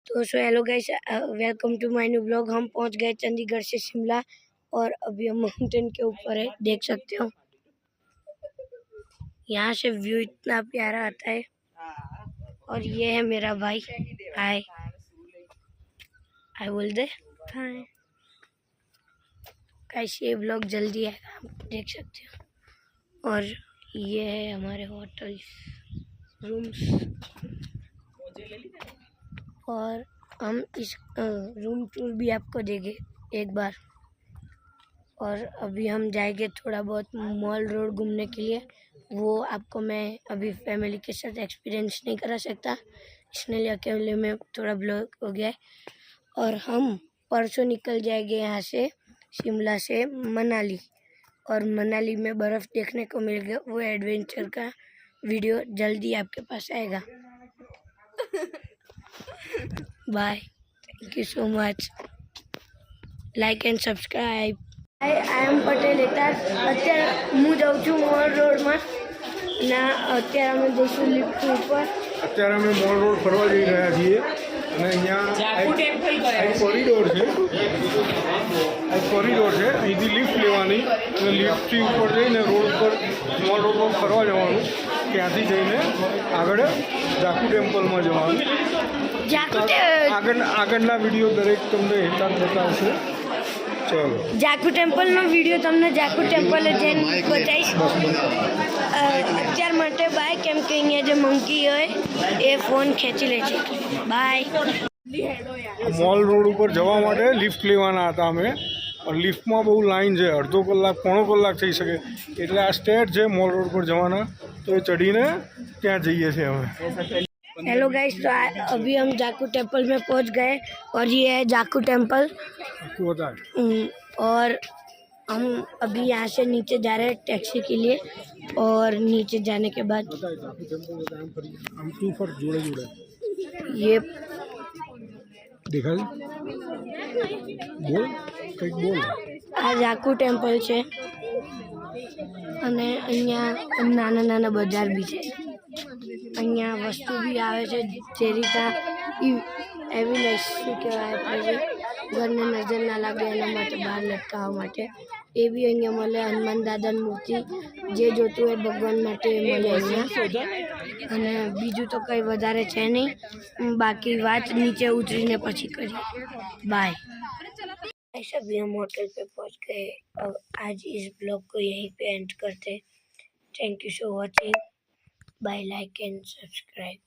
तो so hello guys, welcome to my new blog. हम पहुंच गए चंडीगढ़ से शिमला और अभी हम माउंटेन के ऊपर है, देख सकते हो। यहाँ से व्यू इतना प्यारा आता है। और ये है मेरा भाई। हाय हाय बोल दे। हाय गाइस, ये ब्लॉग जल्दी आएगा, आप देख सकते हो। और ये है हमारे होटल रूम्स। और हम इस रूम टूर भी आपको देंगे एक बार। और अभी हम जाएंगे थोड़ा बहुत मॉल रोड घूमने के लिए। वो आपको मैं अभी फैमिली के साथ एक्सपीरियंस नहीं करा सकता, इसलिए अकेले में थोड़ा ब्लॉग हो गया है। और हम परसों निकल जाएंगे यहाँ से शिमला से मनाली। और मनाली में बर्फ़ देखने को मिल गया, वो एडवेंचर का वीडियो जल्दी आपके पास आएगा। Bye, thank you so much, like and subscribe. I am Patel એતાર। અત્યારે હું જાઉં છું મોલ રોડમાં ના અત્યારે અમે જઈશું લિફ્ટ ઉપર। અત્યારે અમે મોલ રોડ ફરવા જઈ રહ્યા છીએ અને અહીંયા એક કોરિડોર છે, અહીંથી લિફ્ટ લેવાની અને લિફ્ટથી ઉપર જઈને રોડ ઉપર મોલ રોડ પર ફરવા જવાનું, ત્યાંથી જઈને આગળ જાકુ ટેમ્પલમાં જવાનું। આગળના વિડીયો દરેક તમને હિસાબ બતાવશે। ચલો, જાકુ ટેમ્પલનો વિડીયો તમને જાકુ ટેમ્પલે જઈને બતાવીશ। અત્યાર માટે બાય, કેમ કે અહીંયા જે મંકી હોય એ ફોન ખેંચી લે છે। બાય। મોલ રોડ ઉપર જવા માટે લિફ્ટ લેવાના હતા અમે, પણ લિફ્ટમાં બહુ લાઈન છે, અડધો કલાક પોણો કલાક થઈ શકે, એટલે આ સ્ટેટ છે મોલ રોડ પર જવાના, તો એ ચડીને ત્યાં જઈએ છીએ અમે। हेलो गाइस, तो अभी हम जाकू टेम्पल में पहुंच गए और ये है जाकू टेम्पल। और हम अभी यहाँ से नीचे जा रहे हैं टैक्सी के लिए। और नीचे जाने के बाद ये देखा बोल बोल आ जाकू टेम्पल છે અને અહીંયા નાના નાના બજાર બી છે। અહીંયા વસ્તુ બી આવે છે, જે રીતના એવી લઈ શું કહેવાય આપણે જે ઘરને નજર ના લાગે એના માટે બહાર લટકાવવા માટે એ બી અહીંયા મળે। હનુમાન દાદાની મૂર્તિ જે જોતું હોય ભગવાન માટે એ મળે અહીંયા। અને બીજું તો કંઈ વધારે છે નહીં, બાકી વાત નીચे उतरीने પછી કરીએ। बाय। ऐसा भी हम होटल पे पहुंच गए। अब आज इस ब्लॉग को यहीं पे एंड करते हैं। Thank you for watching. Bye, like and subscribe.